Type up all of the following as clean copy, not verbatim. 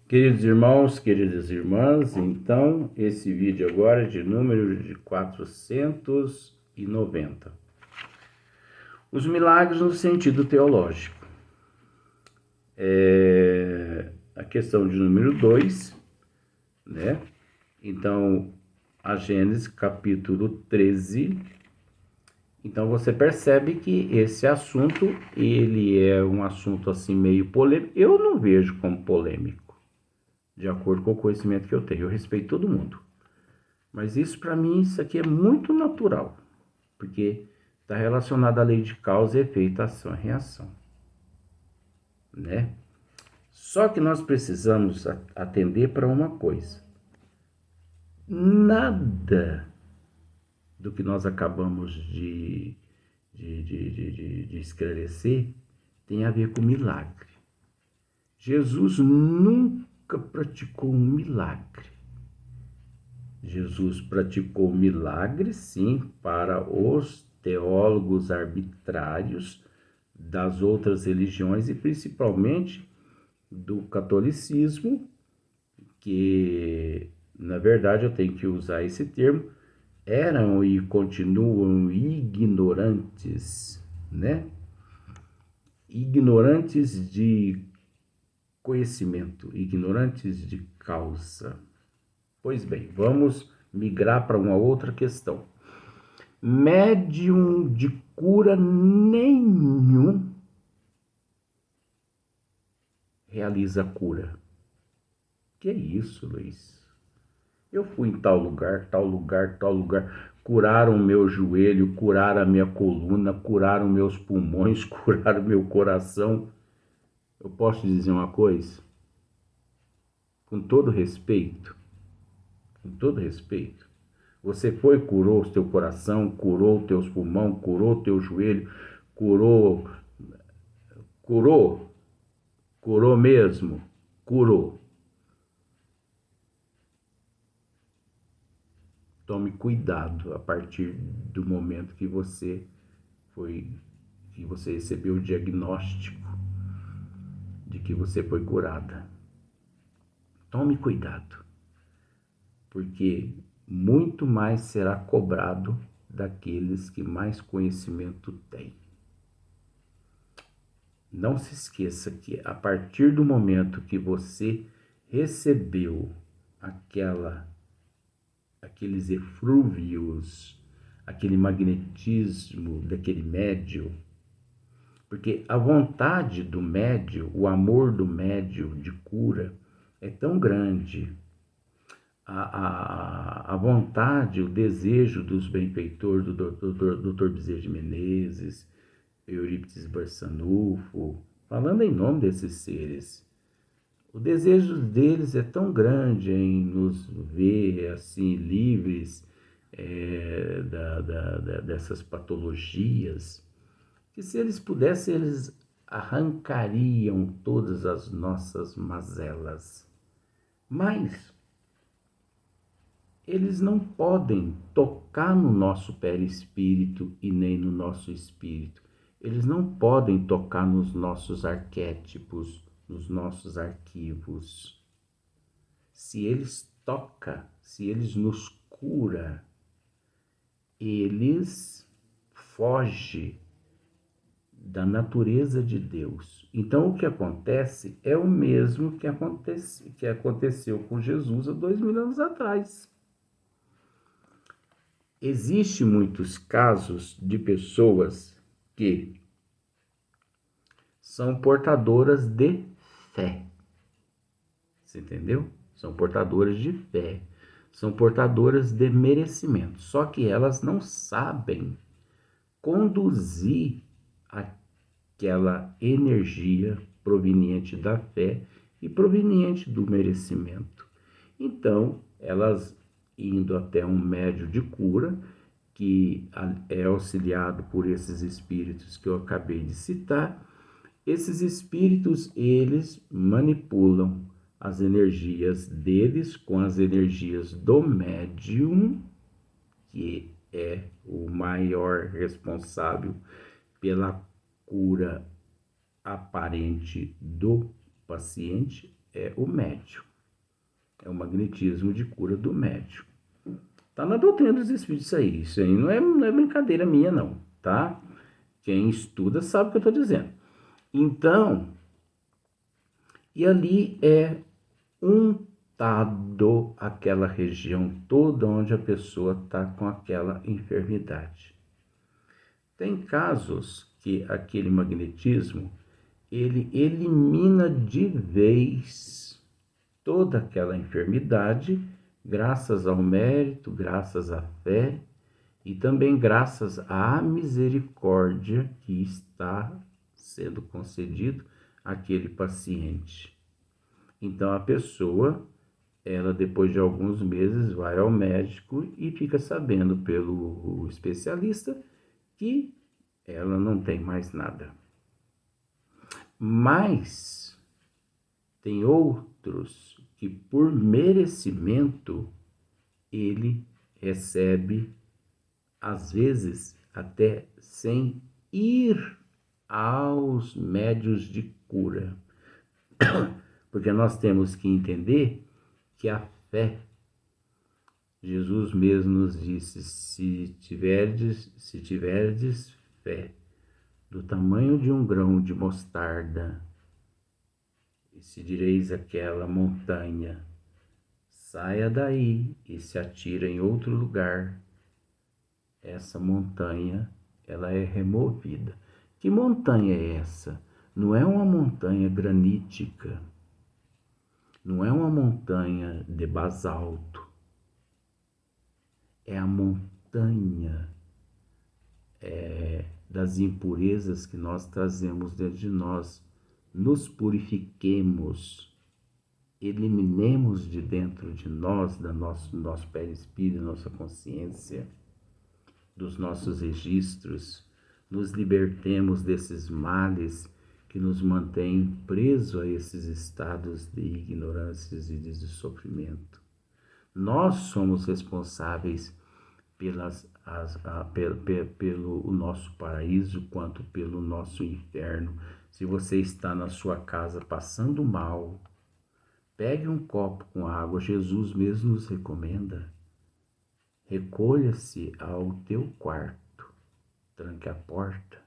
Queridos irmãos, queridas irmãs, então esse vídeo agora é de número de 490. Os milagres no sentido teológico. A questão de número 2, né? Então, a Gênesis capítulo 13. Então você percebe que esse assunto, ele é um assunto assim meio polêmico. Eu não vejo como polêmico, de acordo com o conhecimento que eu tenho. Eu respeito todo mundo. Mas isso para mim, isso aqui é muito natural, porque está relacionado à lei de causa e efeito, ação e reação, né? Só que nós precisamos atender para uma coisa. Nada do que nós acabamos de esclarecer tem a ver com milagre. Jesus nunca praticou um milagre. Jesus praticou milagres, sim, para os teólogos arbitrários das outras religiões e principalmente do catolicismo, que, na verdade, eu tenho que usar esse termo, eram e continuam ignorantes, né? Ignorantes de conhecimento, ignorantes de causa. Pois bem, vamos migrar para uma outra questão. Médium de cura nenhum realiza cura. Que é isso, Luiz? Eu fui em tal lugar, tal lugar, tal lugar. Curaram o meu joelho, curaram a minha coluna, curaram meus pulmões, curaram meu coração. Eu posso te dizer uma coisa? Com todo respeito, você foi, curou o teu coração, curou os teus pulmões, curou o teu joelho, curou mesmo, curou. Tome cuidado a partir do momento que você recebeu o diagnóstico de que você foi curada. Tome cuidado, porque muito mais será cobrado daqueles que mais conhecimento têm. Não se esqueça que a partir do momento que você recebeu aqueles eflúvios, aquele magnetismo daquele médium, porque a vontade do médium, o amor do médium de cura é tão grande, a vontade, o desejo dos benfeitores, do Dr. Bezerra de Menezes, Eurípides Barçanufo, falando em nome desses seres, o desejo deles é tão grande em nos ver assim livres dessas patologias, que se eles pudessem, eles arrancariam todas as nossas mazelas. Mas eles não podem tocar no nosso perispírito e nem no nosso espírito. Eles não podem tocar nos nossos arquétipos, nos nossos arquivos. Se eles tocam, se eles nos curam, eles fogem da natureza de Deus. Então, o que acontece é o mesmo que aconteceu com Jesus há 2000 anos atrás. Existem muitos casos de pessoas que são portadoras de fé. Você entendeu? São portadoras de fé. São portadoras de merecimento. Só que elas não sabem conduzir aquela energia proveniente da fé e proveniente do merecimento. Então, elas indo até um médium de cura, que é auxiliado por esses espíritos que eu acabei de citar, esses espíritos, eles manipulam as energias deles com as energias do médium, que é o maior responsável pela cura aparente do paciente, é o médium. É o magnetismo de cura do médium. Tá na doutrina dos espíritos aí. Isso aí não é brincadeira minha, não, tá? Quem estuda sabe o que eu estou dizendo. Então, e ali é untado aquela região toda onde a pessoa está com aquela enfermidade. Tem casos que aquele magnetismo, ele elimina de vez toda aquela enfermidade, graças ao mérito, graças à fé e também graças à misericórdia que está sendo concedido àquele paciente. Então a pessoa, ela depois de alguns meses vai ao médico e fica sabendo pelo especialista que ela não tem mais nada. Mas tem outros que por merecimento ele recebe, às vezes até sem ir aos médios de cura. Porque nós temos que entender que a fé, Jesus mesmo nos disse, se tiverdes fé do tamanho de um grão de mostarda, e se direis àquela montanha, saia daí e se atira em outro lugar, essa montanha, ela é removida. Que montanha é essa? Não é uma montanha granítica, não é uma montanha de basalto, é a montanha das impurezas que nós trazemos dentro de nós. Nos purifiquemos, eliminemos de dentro de nós, do nosso perispírito, nossa consciência, dos nossos registros, nos libertemos desses males que nos mantêm presos a esses estados de ignorâncias e de sofrimento. Nós somos responsáveis pelo nosso paraíso quanto pelo nosso inferno. Se você está na sua casa passando mal, pegue um copo com água. Jesus mesmo nos recomenda. Recolha-se ao teu quarto, tranque a porta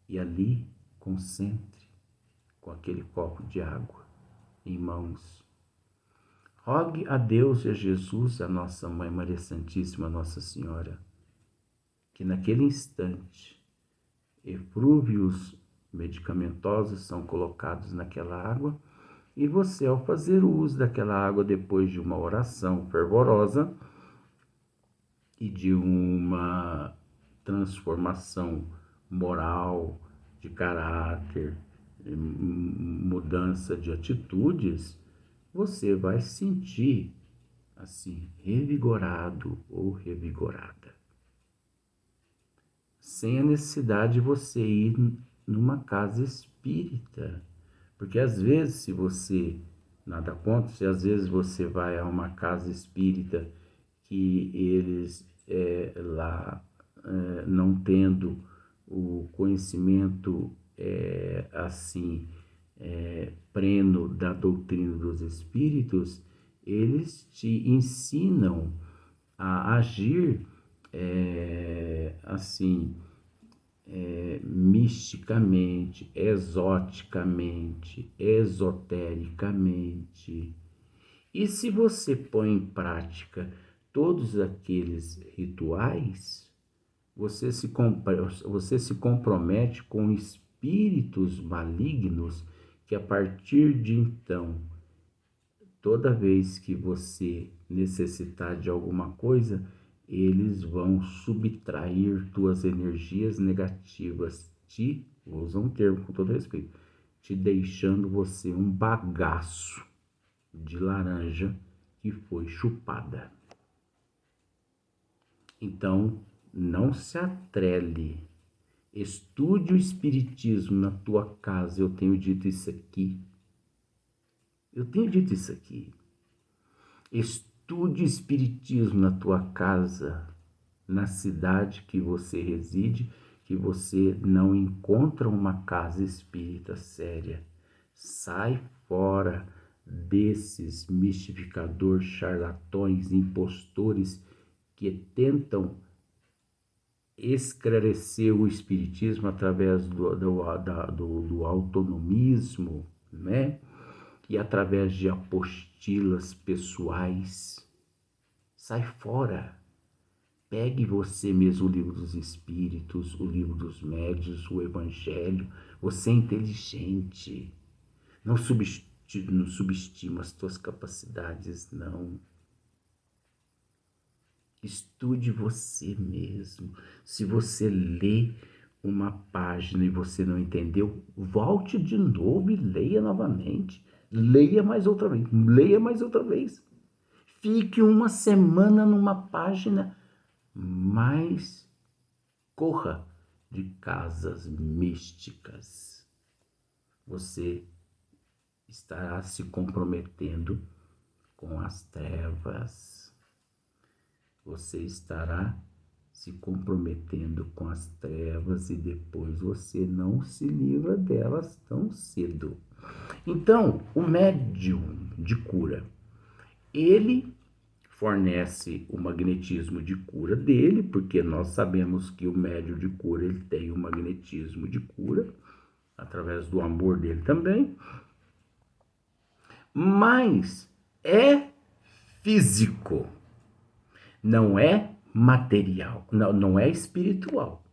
e ali concentre com aquele copo de água em mãos. Rogue a Deus e a Jesus, a nossa Mãe Maria Santíssima, Nossa Senhora, que naquele instante eflúvios medicamentosos são colocados naquela água e você, ao fazer o uso daquela água depois de uma oração fervorosa e de uma transformação moral, de caráter, mudança de atitudes, você vai se sentir assim, revigorado ou revigorada. Sem a necessidade de você ir numa casa espírita. Porque às vezes, se você, nada contra, se às vezes você vai a uma casa espírita que eles lá não tendo o conhecimento assim pleno da doutrina dos espíritos, eles te ensinam a agir assim misticamente, exoticamente, esotericamente. E se você põe em prática todos aqueles rituais, você se compromete com espíritos malignos que a partir de então, toda vez que você necessitar de alguma coisa, eles vão subtrair tuas energias negativas, vou usar um termo com todo respeito, te deixando você um bagaço de laranja que foi chupada. Então, não se atrele. Estude o espiritismo na tua casa. Eu tenho dito isso aqui. Estude o espiritismo na tua casa, na cidade que você reside, que você não encontra uma casa espírita séria. Sai fora desses mistificadores, charlatões, impostores que tentam esclarecer o espiritismo através do autonomismo, né? E através de apostilas pessoais. Sai fora. Pegue você mesmo o livro dos espíritos, o livro dos médiuns, o evangelho. Você é inteligente. Não subestima as tuas capacidades, não. Estude você mesmo. Se você lê uma página e você não entendeu, volte de novo e leia novamente. Leia mais outra vez. Leia mais outra vez. Fique uma semana numa página, mas corra de casas místicas. Você estará se comprometendo com as trevas. Você estará se comprometendo com as trevas e depois você não se livra delas tão cedo. Então, o médium de cura, ele fornece o magnetismo de cura dele, porque nós sabemos que o médium de cura ele tem o magnetismo de cura, através do amor dele também, mas é físico, não é material, não é espiritual.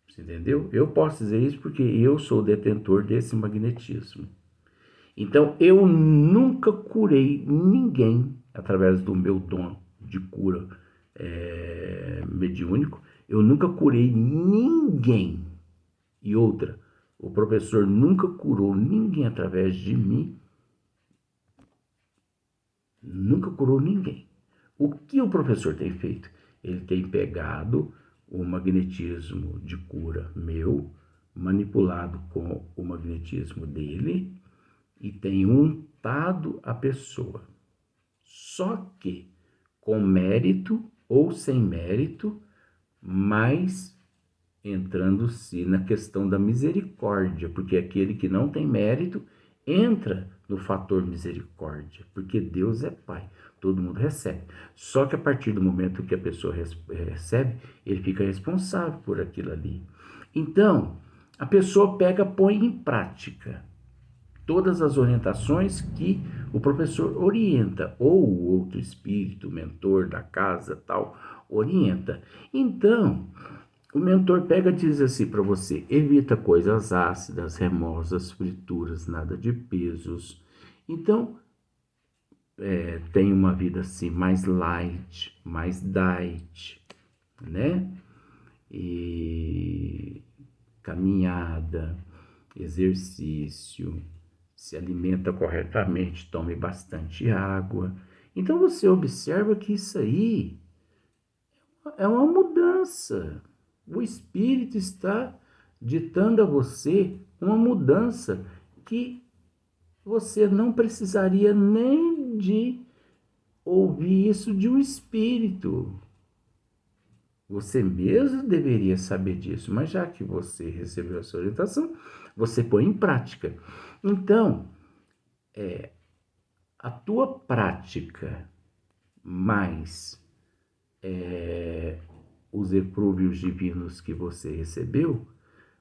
Você entendeu? Eu posso dizer isso porque eu sou detentor desse magnetismo. Então, eu nunca curei ninguém através do meu dom de cura mediúnico. Eu nunca curei ninguém. E outra, o professor nunca curou ninguém através de mim. Nunca curou ninguém. O que o professor tem feito? Ele tem pegado o magnetismo de cura meu, manipulado com o magnetismo dele, e tem untado a pessoa. Só que com mérito ou sem mérito, mas entrando-se na questão da misericórdia, porque aquele que não tem mérito entra no fator misericórdia, porque Deus é Pai, todo mundo recebe. Só que a partir do momento que a pessoa recebe, ele fica responsável por aquilo ali. Então, a pessoa pega, põe em prática todas as orientações que o professor orienta, ou o outro espírito, mentor da casa, tal, orienta. Então, o mentor pega e diz assim para você: evita coisas ácidas, remosas, frituras, nada de pesos. Então, tem uma vida assim mais light, mais diet, né? E caminhada, exercício, se alimenta corretamente, tome bastante água. Então você observa que isso aí é uma mudança. O Espírito está ditando a você uma mudança que você não precisaria nem de ouvir isso de um Espírito. Você mesmo deveria saber disso, mas já que você recebeu essa orientação, você põe em prática. Então, a tua prática mais os eflúvios divinos que você recebeu,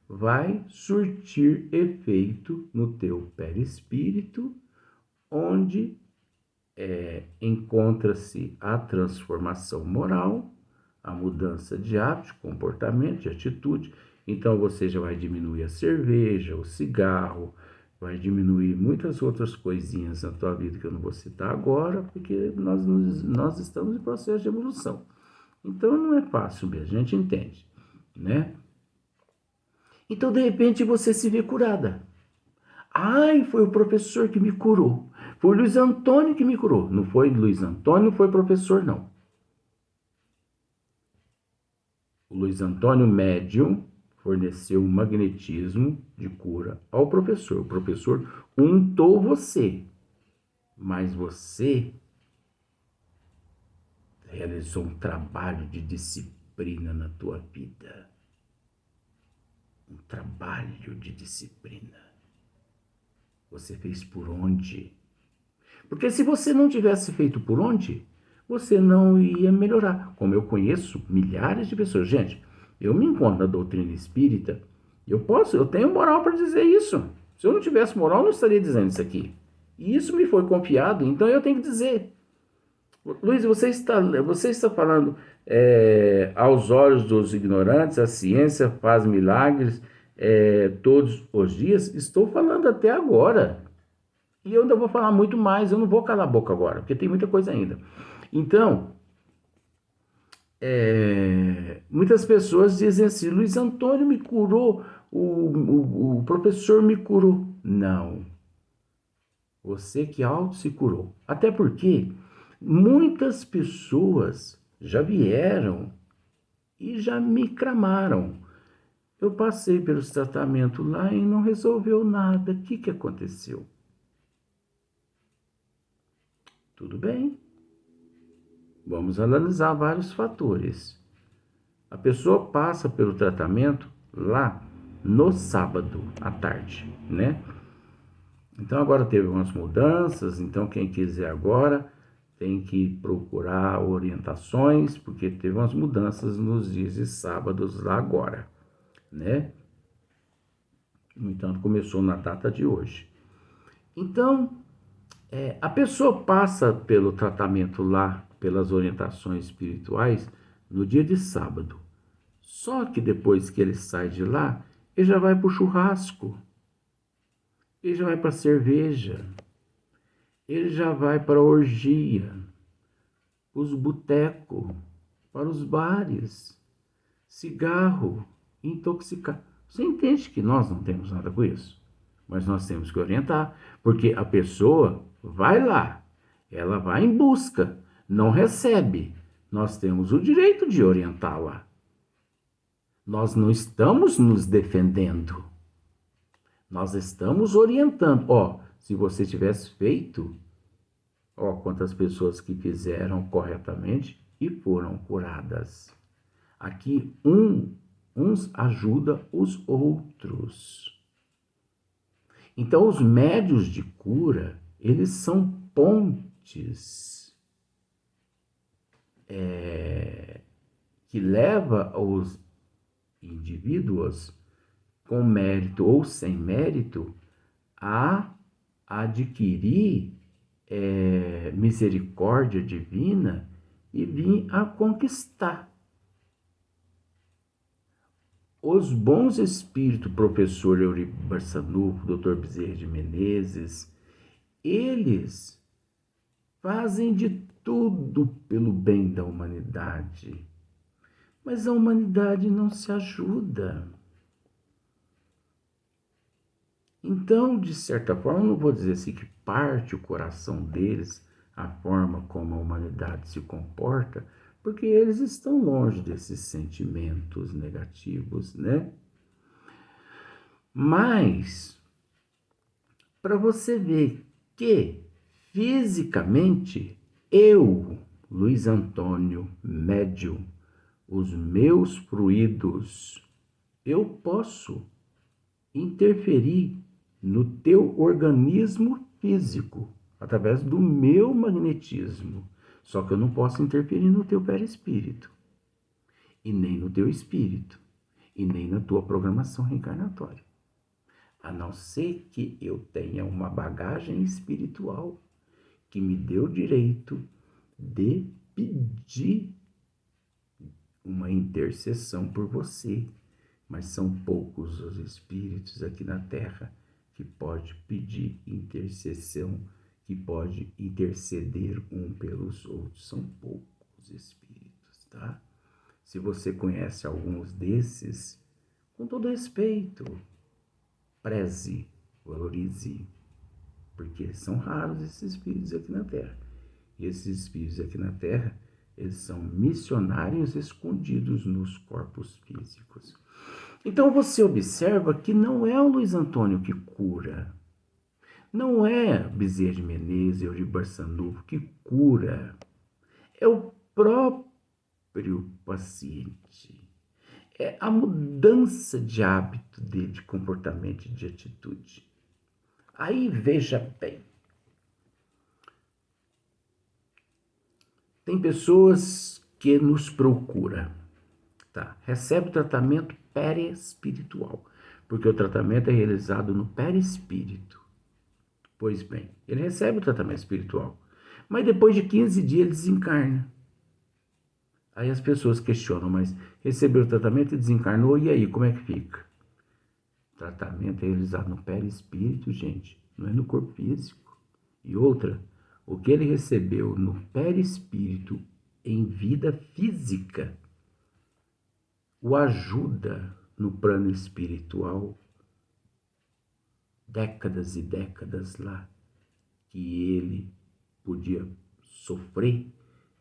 vai surtir efeito no teu perispírito, onde encontra-se a transformação moral, a mudança de hábito, de comportamento, de atitude. Então você já vai diminuir a cerveja, o cigarro, vai diminuir muitas outras coisinhas na tua vida que eu não vou citar agora, porque nós estamos em processo de evolução. Então não é fácil mesmo, a gente entende, né? Então de repente você se vê curada. Ai, foi o professor que me curou. Foi o Luiz Antônio que me curou. Não foi Luiz Antônio, não foi professor, não. O Luiz Antônio médium forneceu o magnetismo de cura ao professor. O professor untou você, mas você realizou um trabalho de disciplina na tua vida. Um trabalho de disciplina. Você fez por onde? Porque se você não tivesse feito por onde, você não ia melhorar. Como eu conheço milhares de pessoas. Gente, eu me encontro na doutrina espírita, eu tenho moral para dizer isso. Se eu não tivesse moral, eu não estaria dizendo isso aqui. E isso me foi confiado, então eu tenho que dizer. Luiz, você está falando aos olhos dos ignorantes, a ciência faz milagres todos os dias? Estou falando até agora. E eu ainda vou falar muito mais, eu não vou calar a boca agora, porque tem muita coisa ainda. Então, muitas pessoas dizem assim, Luiz Antônio me curou, o professor me curou. Não, você que auto se curou. Até porque muitas pessoas já vieram e já me cramaram. Eu passei pelos tratamentos lá e não resolveu nada. O que aconteceu? Tudo bem. Vamos analisar vários fatores. A pessoa passa pelo tratamento lá no sábado à tarde, né? Então agora teve umas mudanças, então quem quiser agora tem que procurar orientações, porque teve umas mudanças nos dias de sábados lá agora, né? No entanto, começou na data de hoje. Então, a pessoa passa pelo tratamento lá, pelas orientações espirituais, no dia de sábado. Só que depois que ele sai de lá, ele já vai para o churrasco, ele já vai para a cerveja, ele já vai para a orgia, os botecos, para os bares, cigarro, intoxicar. Você entende que nós não temos nada com isso? Mas nós temos que orientar, porque a pessoa vai lá, ela vai em busca, não recebe. Nós temos o direito de orientá-la. Nós não estamos nos defendendo. Nós estamos orientando. Se você tivesse feito, quantas pessoas que fizeram corretamente e foram curadas. Aqui uns ajudam os outros. Então os médios de cura, eles são pontes que levam os indivíduos com mérito ou sem mérito a adquirir misericórdia divina e vir a conquistar. Os bons espíritos, professor Eurico Barçanuco, doutor Bezerra de Menezes, eles fazem de tudo pelo bem da humanidade. Mas a humanidade não se ajuda. Então, de certa forma, não vou dizer assim que parte o coração deles a forma como a humanidade se comporta, porque eles estão longe desses sentimentos negativos, né? Mas, para você ver que, fisicamente, eu, Luiz Antônio, médium, os meus fluidos, eu posso interferir no teu organismo físico, através do meu magnetismo. Só que eu não posso interferir no teu perispírito, e nem no teu espírito, e nem na tua programação reencarnatória. A não ser que eu tenha uma bagagem espiritual que me dê o direito de pedir uma intercessão por você. Mas são poucos os espíritos aqui na Terra que pode pedir intercessão, que pode interceder um pelos outros. São poucos espíritos, tá? Se você conhece alguns desses, com todo respeito, preze, valorize, porque são raros esses espíritos aqui na Terra. E esses espíritos aqui na Terra, eles são missionários escondidos nos corpos físicos. Então você observa que não é o Luiz Antônio que cura, não é Bezerra de Menezes, Eurico Barçanuco que cura, é o próprio paciente. É a mudança de hábito dele, de comportamento e de atitude. Aí veja bem, tem pessoas que nos procuram, tá? Recebe o tratamento perispiritual, porque o tratamento é realizado no perispírito. Pois bem, ele recebe o tratamento espiritual, mas depois de 15 dias ele desencarna. Aí as pessoas questionam, mas recebeu o tratamento e desencarnou, e aí, como é que fica? O tratamento é realizado no perispírito, gente, não é no corpo físico. E outra, o que ele recebeu no perispírito em vida física o ajuda no plano espiritual décadas e décadas lá que ele podia sofrer,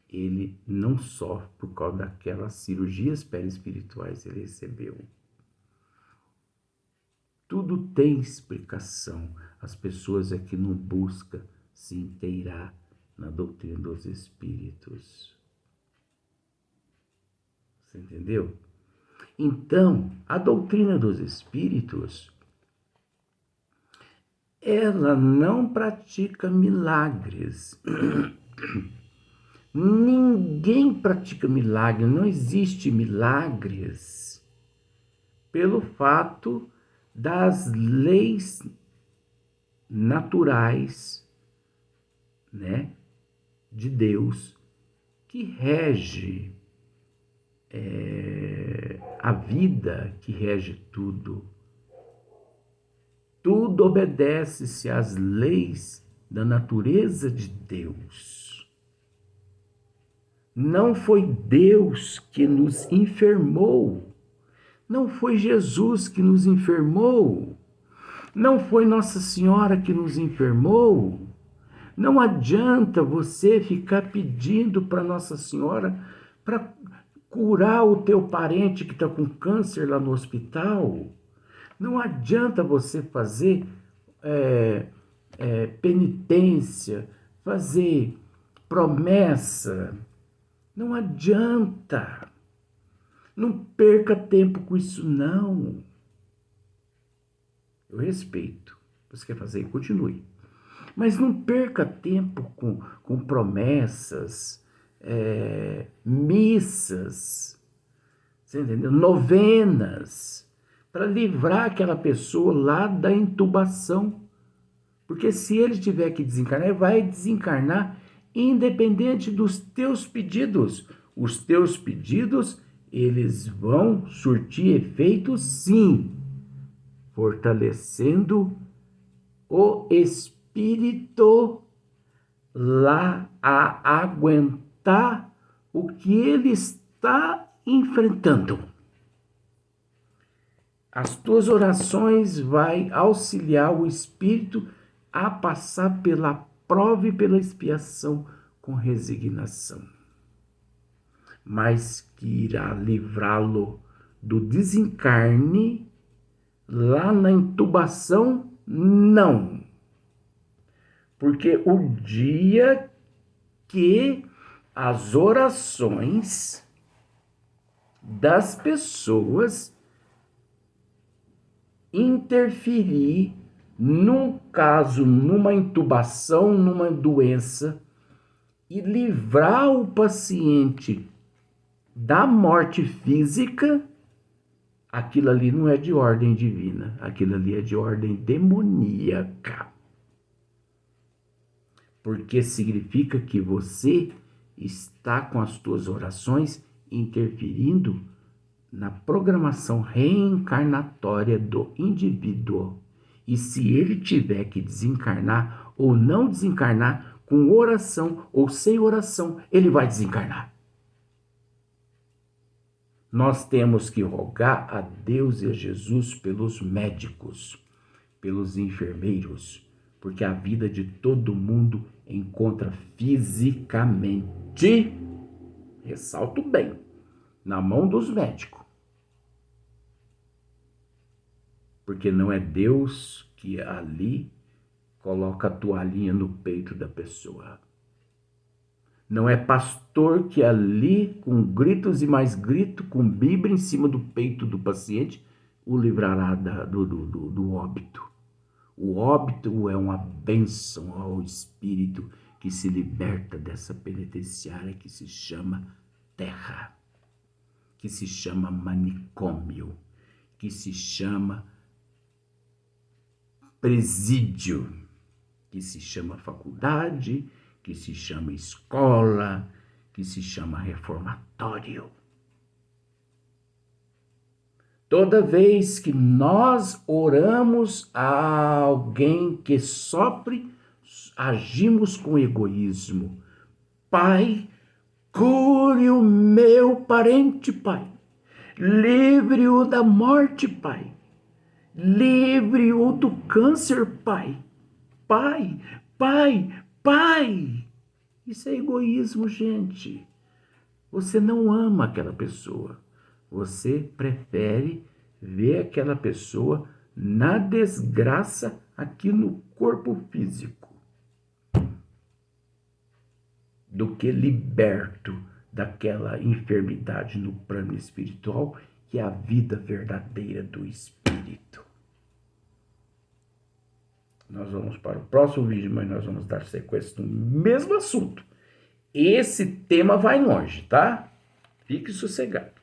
ele não sofre por causa daquelas cirurgias perispirituais que ele recebeu. Tudo tem explicação. As pessoas é que não buscam se inteirar na doutrina dos espíritos. Você entendeu? Então, a doutrina dos espíritos, ela não pratica milagres. Ninguém pratica milagre, não existe milagres pelo fato das leis naturais, né, de Deus que rege a vida, que rege tudo. Tudo obedece-se às leis da natureza de Deus. Não foi Deus que nos enfermou. Não foi Jesus que nos enfermou. Não foi Nossa Senhora que nos enfermou. Não adianta você ficar pedindo para Nossa Senhora para curar o teu parente que está com câncer lá no hospital. Não adianta você fazer penitência, fazer promessa. Não adianta. Não perca tempo com isso, não. Eu respeito. Você quer fazer? Continue. Mas não perca tempo com promessas, missas, você entendeu? Novenas, para livrar aquela pessoa lá da intubação. Porque se ele tiver que desencarnar, ele vai desencarnar independente dos teus pedidos. Os teus pedidos, eles vão surtir efeito, sim, fortalecendo o espírito lá a aguentar o que ele está enfrentando. As tuas orações vai auxiliar o espírito a passar pela prova e pela expiação com resignação, mas que irá livrá-lo do desencarne lá na intubação, não. Porque o dia que as orações das pessoas interferir num caso, numa intubação, numa doença, e livrar o paciente da morte física, aquilo ali não é de ordem divina, aquilo ali é de ordem demoníaca. Porque significa que você está com as tuas orações interferindo na programação reencarnatória do indivíduo. E se ele tiver que desencarnar ou não desencarnar, com oração ou sem oração, ele vai desencarnar. Nós temos que rogar a Deus e a Jesus pelos médicos, pelos enfermeiros, porque a vida de todo mundo encontra fisicamente, ressalto bem, na mão dos médicos. Porque não é Deus que ali coloca a toalhinha no peito da pessoa. Não é pastor que ali, com gritos e mais gritos, com Bíblia em cima do peito do paciente, o livrará do óbito. O óbito é uma bênção ao espírito que se liberta dessa penitenciária que se chama terra, que se chama manicômio, que se chama presídio, que se chama faculdade, que se chama escola, que se chama reformatório. Toda vez que nós oramos a alguém que sofre, agimos com egoísmo. Pai, cure o meu parente, Pai. Livre-o da morte, Pai. Livre-o do câncer, Pai. Pai, Pai, Pai. Isso é egoísmo, gente. Você não ama aquela pessoa. Você prefere ver aquela pessoa na desgraça aqui no corpo físico do que liberto daquela enfermidade no plano espiritual, que é a vida verdadeira do espírito. Nós vamos para o próximo vídeo, mas nós vamos dar sequência no mesmo assunto. Esse tema vai longe, tá? Fique sossegado.